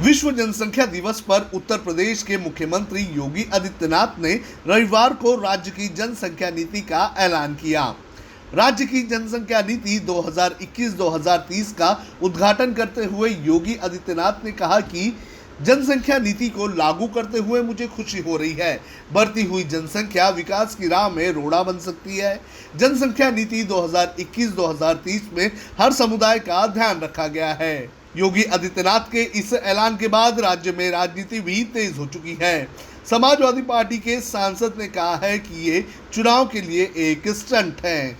विश्व जनसंख्या दिवस पर उत्तर प्रदेश के मुख्यमंत्री योगी आदित्यनाथ ने रविवार को राज्य की जनसंख्या नीति का ऐलान किया। राज्य की जनसंख्या नीति 2021-2030 का उद्घाटन करते हुए योगी आदित्यनाथ ने कहा कि जनसंख्या नीति को लागू करते हुए मुझे खुशी हो रही है। बढ़ती हुई जनसंख्या विकास की राह में रोड़ा बन सकती है। जनसंख्या नीति 2021-2030 में हर समुदाय का ध्यान रखा गया है। योगी आदित्यनाथ के इस ऐलान के बाद राज्य में राजनीति भी तेज हो चुकी है। समाजवादी पार्टी के सांसद ने कहा है कि ये चुनाव के लिए एक स्टंट है।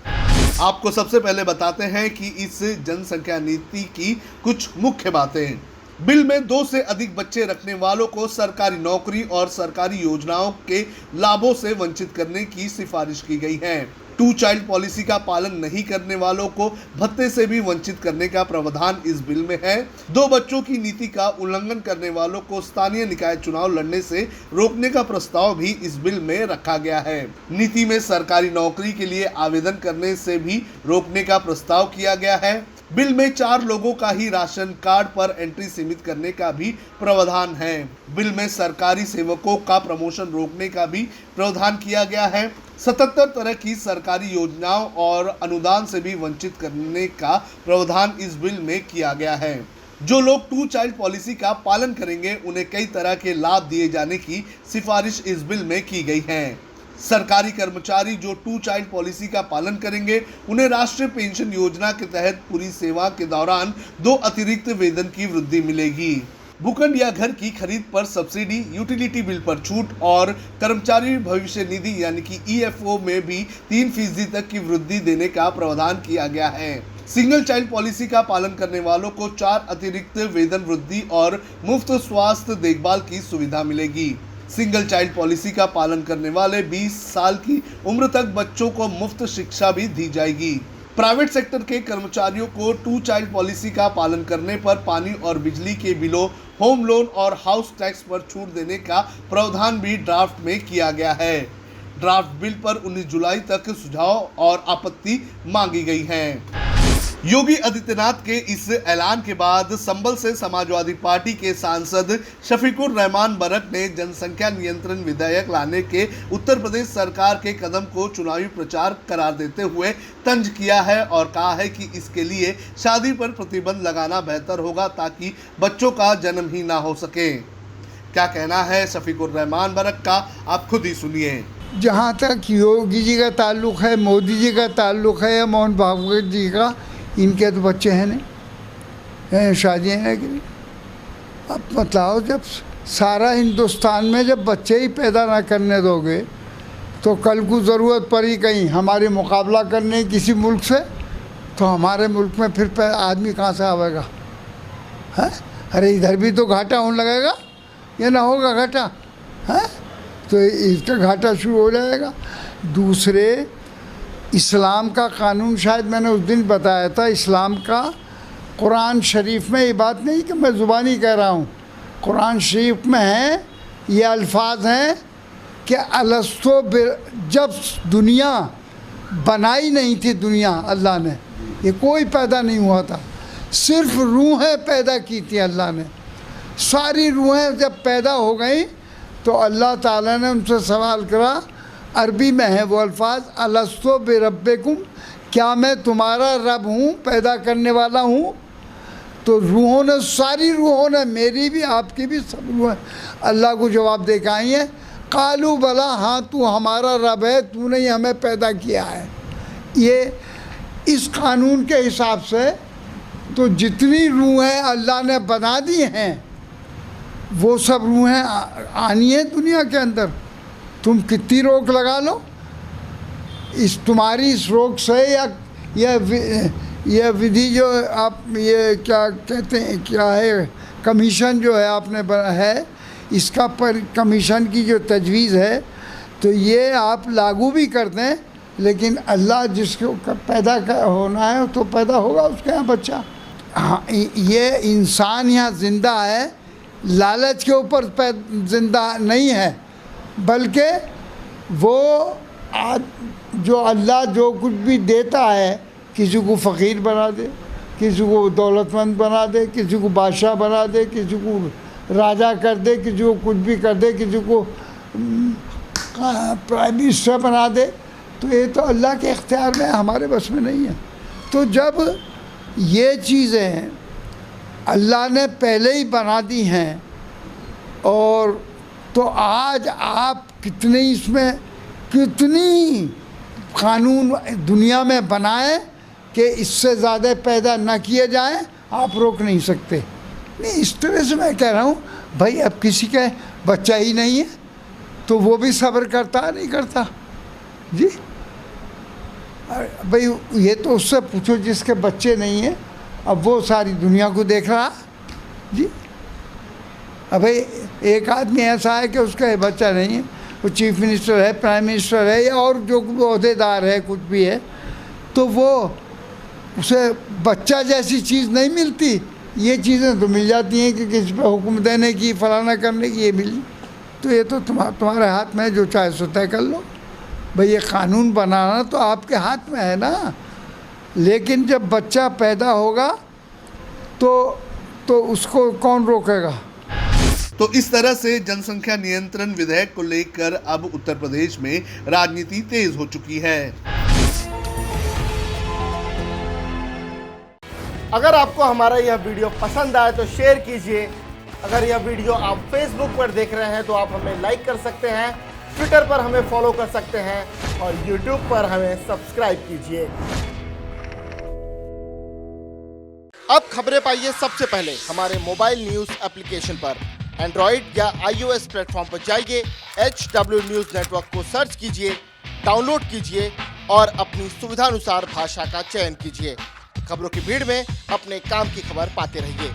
आपको सबसे पहले बताते हैं कि इस जनसंख्या नीति की कुछ मुख्य बातें। बिल में 2 से अधिक बच्चे रखने वालों को सरकारी नौकरी और सरकारी योजनाओं के लाभों से वंचित करने की सिफारिश की गई है। 2 चाइल्ड पॉलिसी का पालन नहीं करने वालों को भत्ते से भी वंचित करने का प्रावधान इस बिल में है। 2 बच्चों की नीति का उल्लंघन करने वालों को स्थानीय निकाय चुनाव लड़ने से रोकने का प्रस्ताव भी इस बिल में रखा गया है। नीति में सरकारी नौकरी के लिए आवेदन करने से भी रोकने का प्रस्ताव किया गया है। बिल में 4 लोगों का ही राशन कार्ड पर एंट्री सीमित करने का भी प्रावधान है। बिल में सरकारी सेवकों का प्रमोशन रोकने का भी प्रावधान किया गया है। 77 तरह की सरकारी योजनाओं और अनुदान से भी वंचित करने का प्रावधान इस बिल में किया गया है। जो लोग 2 चाइल्ड पॉलिसी का पालन करेंगे उन्हें कई तरह के लाभ दिए जाने की सिफारिश इस बिल में की गई है। सरकारी कर्मचारी जो 2 चाइल्ड पॉलिसी का पालन करेंगे उन्हें राष्ट्रीय पेंशन योजना के तहत पूरी सेवा के दौरान 2 अतिरिक्त वेतन की वृद्धि मिलेगी। भूखंड या घर की खरीद पर सब्सिडी, यूटिलिटी बिल पर छूट और कर्मचारी भविष्य निधि यानी कि EFO में भी 3% तक की वृद्धि देने का प्रावधान किया गया है। सिंगल चाइल्ड पॉलिसी का पालन करने वालों को 4 अतिरिक्त वेतन वृद्धि और मुफ्त स्वास्थ्य देखभाल की सुविधा मिलेगी। सिंगल चाइल्ड पॉलिसी का पालन करने वाले 20 साल की उम्र तक बच्चों को मुफ्त शिक्षा भी दी जाएगी। प्राइवेट सेक्टर के कर्मचारियों को 2 चाइल्ड पॉलिसी का पालन करने पर पानी और बिजली के बिलों, होम लोन और हाउस टैक्स पर छूट देने का प्रावधान भी ड्राफ्ट में किया गया है। ड्राफ्ट बिल पर 19 जुलाई तक सुझाव और आपत्ति मांगी गई है। योगी आदित्यनाथ के इस ऐलान के बाद संभल से समाजवादी पार्टी के सांसद शफीकुर रहमान बरक ने जनसंख्या नियंत्रण विधेयक लाने के उत्तर प्रदेश सरकार के कदम को चुनावी प्रचार करार देते हुए तंज किया है और कहा है कि इसके लिए शादी पर प्रतिबंध लगाना बेहतर होगा ताकि बच्चों का जन्म ही ना हो सके। क्या कहना है शफीकुर रहमान बरक का, आप खुद ही सुनिए। जहाँ तक योगी जी का ताल्लुक़ है, मोदी जी का ताल्लुक़ है या मोहन भागवत जी का, इनके तो बच्चे हैं नहीं, शादियाँ हैं कि नहीं। अब बताओ, जब सारा हिंदुस्तान में जब बच्चे ही पैदा ना करने दोगे तो कल को ज़रूरत पड़ी कहीं हमारी मुकाबला करने किसी मुल्क से, तो हमारे मुल्क में फिर आदमी कहाँ से आवेगा? हैं? अरे इधर भी तो घाटा होने लगेगा, ये ना होगा घाटा? हैं? तो इसका घाटा शुरू हो जाएगा। दूसरे, इस्लाम का कानून, शायद मैंने उस दिन बताया था, इस्लाम का कुरान शरीफ में, ये बात नहीं कि मैं ज़ुबानी कह रहा हूँ, कुरान शरीफ में है, ये अल्फाज हैं कि अलस्तो, जब दुनिया बनाई नहीं थी, दुनिया अल्लाह ने, ये कोई पैदा नहीं हुआ था, सिर्फ रूहें पैदा की थी अल्लाह ने। सारी रूहें जब पैदा हो गई तो अल्लाह ताला ने उनसे सवाल करा, अरबी में है वो अल्फाज, अलस्तो बिरब्बिकुम, क्या मैं तुम्हारा रब हूँ, पैदा करने वाला हूँ? तो रूहों ने, सारी रूहों ने, मेरी भी आपकी भी, सब रूहें अल्लाह को जवाब दे के आई हैं, कालू बला, हाँ तू हमारा रब है, तूने ही हमें पैदा किया है। ये इस कानून के हिसाब से तो जितनी रूहें अल्लाह ने बना दी हैं वो सब रूहें आनी है दुनिया के अंदर। तुम कितनी रोक लगा लो, इस तुम्हारी इस रोक से, या यह विधि जो आप ये क्या कहते हैं, क्या है, कमीशन जो है आपने है, इसका पर कमीशन की जो तजवीज़ है, तो ये आप लागू भी कर दें, लेकिन अल्लाह जिसको पैदा होना है तो पैदा होगा उसके यहाँ बच्चा। हाँ, ये इंसान यहाँ ज़िंदा है, लालच के ऊपर ज़िंदा नहीं है, बल्कि वो जो अल्लाह जो कुछ भी देता है, किसी को फ़कीर बना दे, किसी को दौलतमंद बना दे, किसी को बादशाह बना दे, किसी को राजा कर दे, किसी को कुछ भी कर दे, किसी को प्राइम मिनिस्टर बना दे, तो ये तो अल्लाह के इख्तियार में, हमारे बस में नहीं है। तो जब ये चीज़ें अल्लाह ने पहले ही बना दी हैं, और तो आज आप कितनी कानून दुनिया में बनाएं कि इससे ज़्यादा पैदा न किए जाएं, आप रोक नहीं सकते। नहीं, इस तरह से मैं कह रहा हूँ भाई, अब किसी का बच्चा ही नहीं है तो वो भी सब्र करता है, नहीं करता जी? भाई ये तो उससे पूछो जिसके बच्चे नहीं हैं, अब वो सारी दुनिया को देख रहा जी। अब भाई एक आदमी ऐसा है कि उसका बच्चा नहीं है, वो चीफ मिनिस्टर है, प्राइम मिनिस्टर है, या और जो ओहदेदार है, कुछ भी है, तो वो उसे बच्चा जैसी चीज़ नहीं मिलती। ये चीज़ें तो मिल जाती हैं कि किसी पे हुक्म देने की, फलाना करने की, ये मिली। तो ये तो तुम्हारे हाथ में है, जो चाहे सो तय कर लो। भाई ये कानून बनाना तो आपके हाथ में है ना, लेकिन जब बच्चा पैदा होगा तो उसको कौन रोकेगा? तो इस तरह से जनसंख्या नियंत्रण विधेयक को लेकर अब उत्तर प्रदेश में राजनीति तेज हो चुकी है। अगर आपको हमारा यह वीडियो पसंद आए तो शेयर कीजिए। अगर यह वीडियो आप फेसबुक पर देख रहे हैं तो आप हमें लाइक कर सकते हैं, ट्विटर पर हमें फॉलो कर सकते हैं, और यूट्यूब पर हमें सब्सक्राइब कीजिए। अब खबरें पाइए सबसे पहले हमारे मोबाइल न्यूज एप्लीकेशन पर। एंड्रॉइड या iOS प्लेटफॉर्म पर जाइए, HW न्यूज नेटवर्क को सर्च कीजिए, डाउनलोड कीजिए और अपनी सुविधानुसार भाषा का चयन कीजिए। खबरों की भीड़ में अपने काम की खबर पाते रहिए।